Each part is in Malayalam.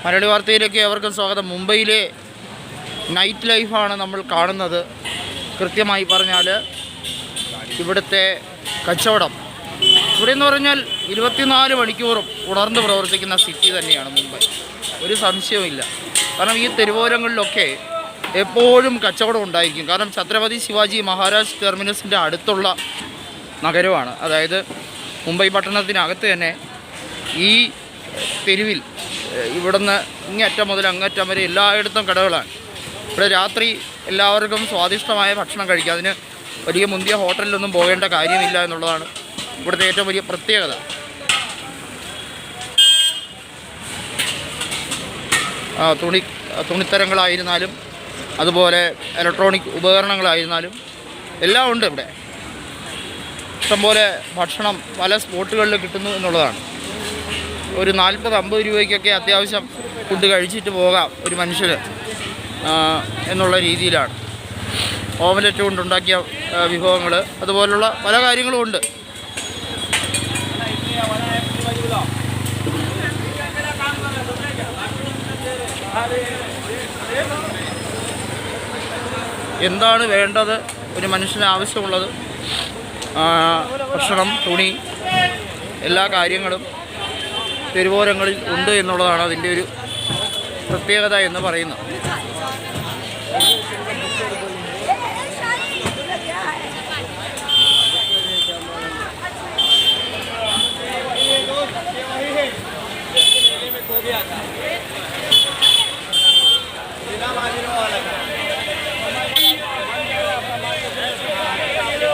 മലയാളി വാർത്തയിലേക്ക് അവർക്കും സ്വാഗതം. മുംബൈയിലെ നൈറ്റ് ലൈഫാണ് നമ്മൾ കാണുന്നത്. കൃത്യമായി പറഞ്ഞാൽ ഇവിടുത്തെ കച്ചവടം ഇവിടെ എന്ന് പറഞ്ഞാൽ 24 മണിക്കൂറും ഉണർന്ന് പ്രവർത്തിക്കുന്ന സിറ്റി തന്നെയാണ് മുംബൈ, ഒരു സംശയവുമില്ല. കാരണം ഈ തെരുവോരങ്ങളിലൊക്കെ എപ്പോഴും കച്ചവടം ഉണ്ടായിരിക്കും. കാരണം ഛത്രപതി ശിവാജി മഹാരാജ് ടെർമിനസിൻ്റെ അടുത്തുള്ള നഗരമാണ്. അതായത് മുംബൈ പട്ടണത്തിനകത്ത് തന്നെ ഈ തെരുവിൽ ഇവിടുന്ന് ഇങ്ങറ്റം മുതൽ അങ്ങറ്റം വരെ എല്ലായിടത്തും കടകളാണ്. ഇവിടെ രാത്രി എല്ലാവർക്കും സ്വാദിഷ്ടമായ ഭക്ഷണം കഴിക്കാം. അതിന് വലിയ മുന്തിയ ഹോട്ടലിലൊന്നും പോകേണ്ട കാര്യമില്ല എന്നുള്ളതാണ് ഇവിടുത്തെ ഏറ്റവും വലിയ പ്രത്യേകത. തുണിത്തരങ്ങളായിരുന്നാലും അതുപോലെ ഇലക്ട്രോണിക് ഉപകരണങ്ങളായിരുന്നാലും എല്ലാം ഉണ്ട് ഇവിടെ. ഇഷ്ടംപോലെ ഭക്ഷണം പല സ്പോട്ടുകളിൽ കിട്ടുന്നു എന്നുള്ളതാണ്. ഒരു 40-50 രൂപയ്ക്കൊക്കെ അത്യാവശ്യം ഫുഡ് കഴിച്ചിട്ട് പോകാം ഒരു മനുഷ്യന് എന്നുള്ള രീതിയിലാണ്. ഓമലറ്റ് കൊണ്ടുണ്ടാക്കിയ വിഭവങ്ങൾ അതുപോലുള്ള പല കാര്യങ്ങളും ഉണ്ട്. എന്താണ് വേണ്ടത് ഒരു മനുഷ്യന് ആവശ്യമുള്ളത്? ഭക്ഷണം, തുണി, എല്ലാ കാര്യങ്ങളും തെരുവോരങ്ങളിൽ ഉണ്ട് എന്നുള്ളതാണ് അതിൻ്റെ ഒരു പ്രത്യേകത എന്ന് പറയുന്നത്.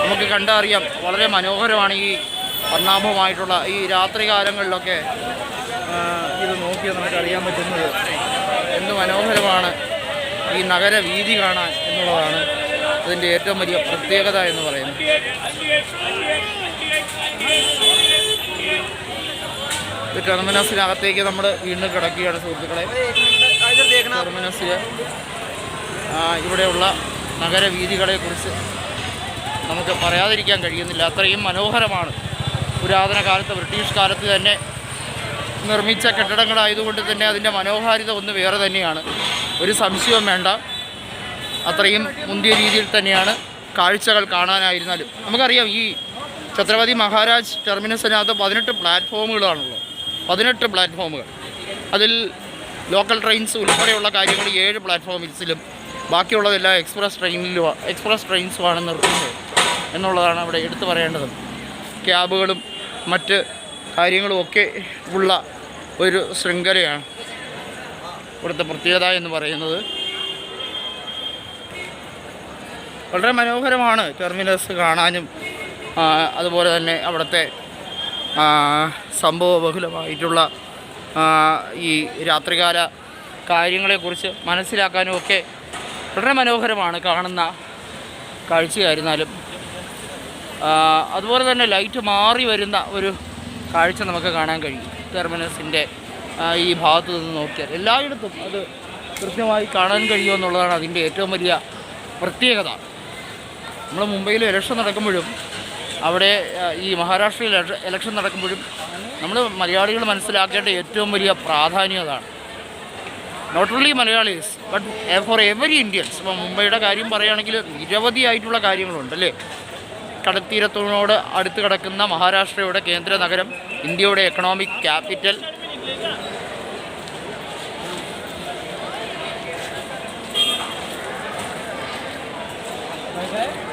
നമുക്ക് കണ്ടറിയാം, വളരെ മനോഹരമാണ് ഈ വർണ്ണാഭമായിട്ടുള്ള ഈ രാത്രി കാലങ്ങളിലൊക്കെ ഇത് നോക്കിയാൽ നമുക്കറിയാൻ പറ്റുന്നത് എന്ത് മനോഹരമാണ് ഈ നഗര വീതി കാണാൻ എന്നുള്ളതാണ് അതിൻ്റെ ഏറ്റവും വലിയ പ്രത്യേകത എന്ന് പറയുന്നത്. ഇത് ടെർമിനസിനകത്തേക്ക് നമ്മൾ വീണ്ടും കിടക്കുകയാണ് സുഹൃത്തുക്കളെ. ടെർമിനസിൽ ഇവിടെയുള്ള നഗരവീഥികളെക്കുറിച്ച് നമുക്ക് പറയാതിരിക്കാൻ കഴിയുന്നില്ല. അത്രയും മനോഹരമാണ്. പുരാതന കാലത്ത്, ബ്രിട്ടീഷ് കാലത്ത് തന്നെ നിർമ്മിച്ച കെട്ടിടങ്ങളായതുകൊണ്ട് തന്നെ അതിൻ്റെ മനോഹാരിത ഒന്ന് വേറെ തന്നെയാണ്, ഒരു സംശയവും വേണ്ട. അത്രയും മുന്തിയ രീതിയിൽ തന്നെയാണ് കാഴ്ചകൾ കാണാനായിരുന്നാലും. നമുക്കറിയാം ഈ ഛത്രപതി മഹാരാജ് ടെർമിനസിനകത്ത് 18 പ്ലാറ്റ്ഫോമുകളാണുള്ളത്. 18 പ്ലാറ്റ്ഫോമുകൾ. അതിൽ ലോക്കൽ ട്രെയിൻസ് ഉൾപ്പെടെയുള്ള കാര്യങ്ങൾ 7 പ്ലാറ്റ്ഫോംസിലും ബാക്കിയുള്ളതെല്ലാം എക്സ്പ്രസ് ട്രെയിൻസുമാണ് നിർത്തുന്നത് എന്നുള്ളതാണ് അവിടെ എടുത്തു പറയേണ്ടത്. ക്യാബുകളും മറ്റ് കാര്യങ്ങളുമൊക്കെ ഉള്ള ഒരു ശൃംഖലയാണ് ഇവിടുത്തെ പ്രത്യേകത എന്ന് പറയുന്നത്. വളരെ മനോഹരമാണ് ടെർമിനസ് കാണാനും അതുപോലെ തന്നെ അവിടുത്തെ സംഭവബഹുലമായിട്ടുള്ള ഈ രാത്രികാല കാര്യങ്ങളെക്കുറിച്ച് മനസ്സിലാക്കാനും ഒക്കെ വളരെ മനോഹരമാണ് കാണുന്ന കാഴ്ചയായിരുന്നാലും. അതുപോലെ തന്നെ ലൈറ്റ് മാറി വരുന്ന ഒരു കാഴ്ച നമുക്ക് കാണാൻ കഴിയും ടെർമിനസിൻ്റെ ഈ ഭാഗത്ത് നിന്ന് നോക്കിയാൽ. എല്ലായിടത്തും അത് കൃത്യമായി കാണാൻ കഴിയുമെന്നുള്ളതാണ് അതിൻ്റെ ഏറ്റവും വലിയ പ്രത്യേകത. നമ്മൾ മുംബൈയിൽ ഇലക്ഷൻ നടക്കുമ്പോഴും അവിടെ ഈ മഹാരാഷ്ട്രയിൽ ഇലക്ഷൻ നടക്കുമ്പോഴും നമ്മൾ മലയാളികൾ മനസ്സിലാക്കേണ്ട ഏറ്റവും വലിയ പ്രാധാന്യം അതാണ്. Not only Malayalees but for every Indians. ഇപ്പം മുംബൈയുടെ കാര്യം പറയുകയാണെങ്കിൽ നിരവധിയായിട്ടുള്ള കാര്യങ്ങളുണ്ട് അല്ലേ. കടൽത്തീരത്തിനോട് അടുത്ത് കിടക്കുന്ന മഹാരാഷ്ട്രയുടെ കേന്ദ്ര നഗരം, ഇന്ത്യയുടെ എക്കണോമിക് ക്യാപിറ്റൽ.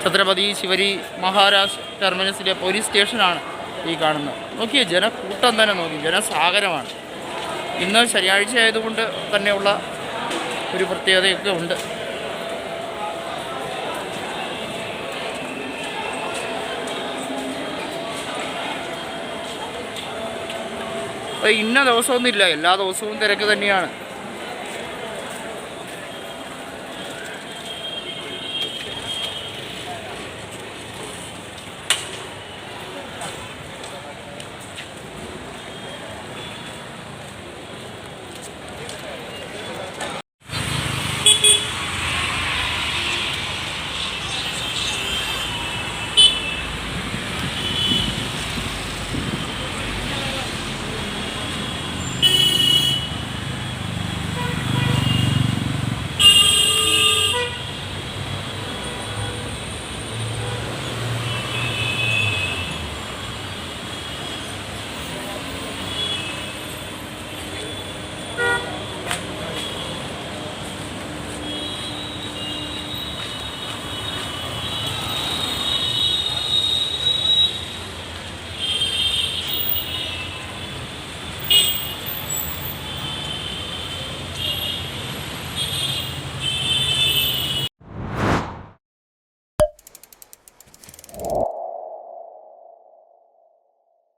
ഛത്രപതി ശിവാജി മഹാരാജ് ടെർമിനസിലെ പോലീസ് സ്റ്റേഷനാണ് ഈ കാണുന്നത്. നോക്കിയേ, ജനക്കൂട്ടം തന്നെ നോക്കി, ജനസാഗരമാണ്. ഇന്ന് ശനിയാഴ്ച ആയതുകൊണ്ട് തന്നെയുള്ള ഒരു പ്രത്യേകതയൊക്കെ ഉണ്ട്. ഇന്ന ദിവസമൊന്നുമില്ല, എല്ലാ ദിവസവും തിരക്ക് തന്നെയാണ്.